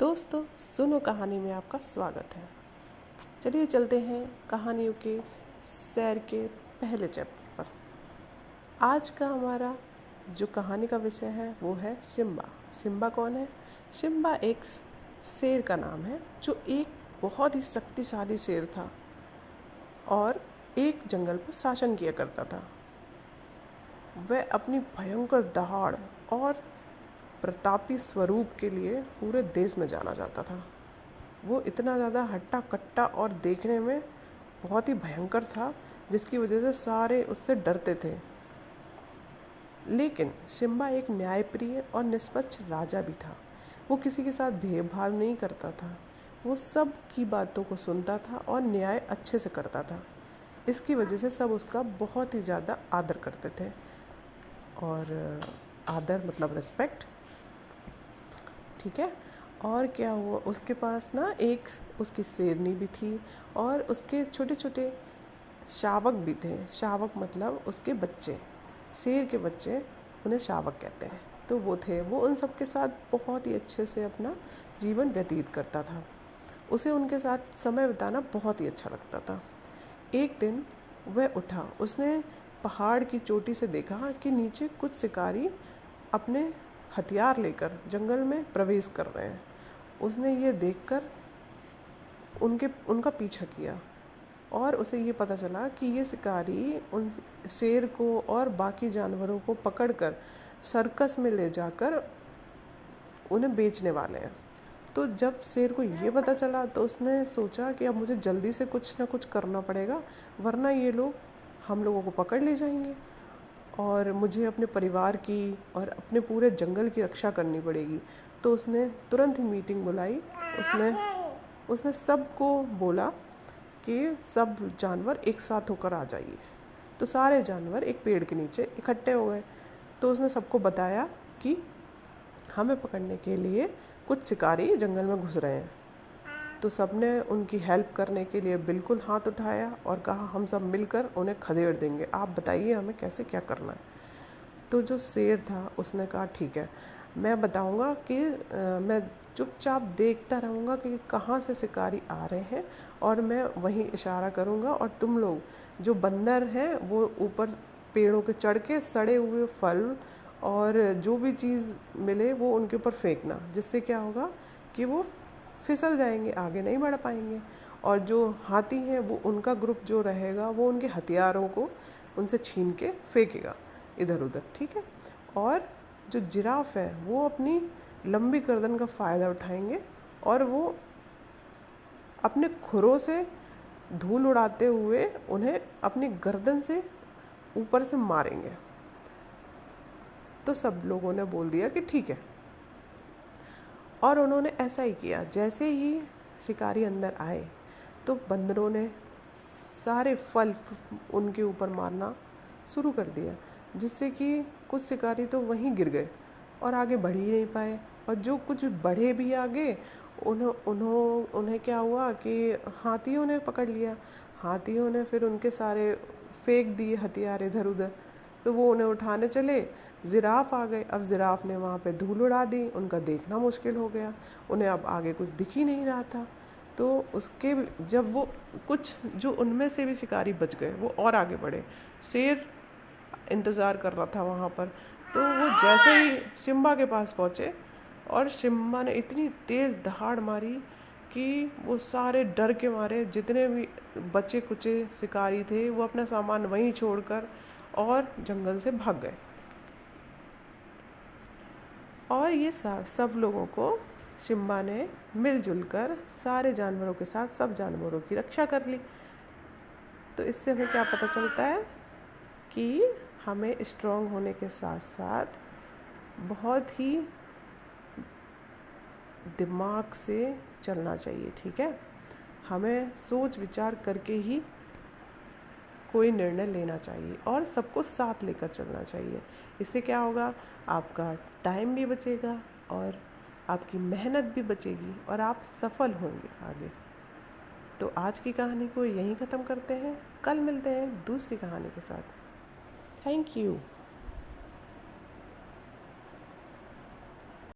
दोस्तों सुनो कहानी में आपका स्वागत है। चलिए चलते हैं कहानियों के सैर के पहले चैप्टर पर। आज का हमारा जो कहानी का विषय है वो है सिम्बा। सिम्बा कौन है? सिम्बा एक शेर का नाम है जो एक बहुत ही शक्तिशाली शेर था और एक जंगल पर शासन किया करता था। वह अपनी भयंकर दहाड़ और प्रतापी स्वरूप के लिए पूरे देश में जाना जाता था। वो इतना ज़्यादा हट्टा कट्टा और देखने में बहुत ही भयंकर था जिसकी वजह से सारे उससे डरते थे। लेकिन सिम्बा एक न्यायप्रिय और निष्पक्ष राजा भी था। वो किसी के साथ भेदभाव नहीं करता था। वो सब की बातों को सुनता था और न्याय अच्छे से करता था। इसकी वजह से सब उसका बहुत ही ज़्यादा आदर करते थे। और आदर मतलब रिस्पेक्ट, ठीक है। और क्या हुआ, उसके पास ना एक उसकी शेरनी भी थी और उसके छोटे छोटे शावक भी थे। शावक मतलब उसके बच्चे, शेर के बच्चे, उन्हें शावक कहते हैं। तो वो थे, वो उन सब के साथ बहुत ही अच्छे से अपना जीवन व्यतीत करता था। उसे उनके साथ समय बिताना बहुत ही अच्छा लगता था। एक दिन वह उठा, उसने पहाड़ की चोटी से देखा कि नीचे कुछ शिकारी अपने हथियार लेकर जंगल में प्रवेश कर रहे हैं। उसने ये देखकर उनका पीछा किया और उसे ये पता चला कि ये शिकारी उन शेर को और बाकी जानवरों को पकड़कर सर्कस में ले जाकर उन्हें बेचने वाले हैं। तो जब शेर को ये पता चला तो उसने सोचा कि अब मुझे जल्दी से कुछ ना कुछ करना पड़ेगा, वरना ये लोग हम लोगों को पकड़ ले जाएंगे और मुझे अपने परिवार की और अपने पूरे जंगल की रक्षा करनी पड़ेगी। तो उसने तुरंत ही मीटिंग बुलाई। उसने सबको बोला कि सब जानवर एक साथ होकर आ जाइए। तो सारे जानवर एक पेड़ के नीचे इकट्ठे हो गए। तो उसने सबको बताया कि हमें पकड़ने के लिए कुछ शिकारी जंगल में घुस रहे हैं। तो सबने उनकी हेल्प करने के लिए बिल्कुल हाथ उठाया और कहा हम सब मिलकर उन्हें खदेड़ देंगे, आप बताइए हमें कैसे क्या करना है। तो जो शेर था उसने कहा ठीक है, मैं बताऊंगा कि मैं चुपचाप देखता रहूँगा कि कहाँ से शिकारी आ रहे हैं और मैं वहीं इशारा करूँगा और तुम लोग जो बंदर हैं वो ऊपर पेड़ों के चढ़ के सड़े हुए फल और जो भी चीज़ मिले वो उनके ऊपर फेंकना, जिससे क्या होगा कि वो फिसल जाएंगे, आगे नहीं बढ़ पाएंगे। और जो हाथी हैं वो उनका ग्रुप जो रहेगा वो उनके हथियारों को उनसे छीन के फेंकेगा इधर उधर, ठीक है। और जो जिराफ है वो अपनी लंबी गर्दन का फ़ायदा उठाएंगे और वो अपने खुरों से धूल उड़ाते हुए उन्हें अपनी गर्दन से ऊपर से मारेंगे। तो सब लोगों ने बोल दिया कि ठीक है और उन्होंने ऐसा ही किया। जैसे ही शिकारी अंदर आए तो बंदरों ने सारे फल उनके ऊपर मारना शुरू कर दिया, जिससे कि कुछ शिकारी तो वहीं गिर गए और आगे बढ़ ही नहीं पाए। और जो कुछ बढ़े भी आगे उन्हें क्या हुआ कि हाथियों ने पकड़ लिया। हाथियों ने फिर उनके सारे फेंक दिए हथियार इधर उधर। तो वो उन्हें उठाने चले, जिराफ आ गए। अब जिराफ ने वहाँ पे धूल उड़ा दी, उनका देखना मुश्किल हो गया, उन्हें अब आगे कुछ दिख ही नहीं रहा था। तो उसके जब वो कुछ जो उनमें से भी शिकारी बच गए वो और आगे बढ़े। शेर इंतज़ार कर रहा था वहाँ पर। तो वो जैसे ही सिम्बा के पास पहुँचे और सिम्बा ने इतनी तेज़ दहाड़ मारी कि वो सारे डर के मारे, जितने भी बचे कुचे शिकारी थे वो अपना सामान वहीं छोड़कर और जंगल से भाग गए। और ये सब लोगों को सिम्बा ने मिलजुल कर सारे जानवरों के साथ सब जानवरों की रक्षा कर ली। तो इससे हमें क्या पता चलता है कि हमें स्ट्रांग होने के साथ साथ बहुत ही दिमाग से चलना चाहिए, ठीक है। हमें सोच विचार करके ही कोई निर्णय लेना चाहिए और सबको साथ लेकर चलना चाहिए। इससे क्या होगा, आपका टाइम भी बचेगा और आपकी मेहनत भी बचेगी और आप सफल होंगे आगे। तो आज की कहानी को यहीं ख़त्म करते हैं, कल मिलते हैं दूसरी कहानी के साथ। Thank you.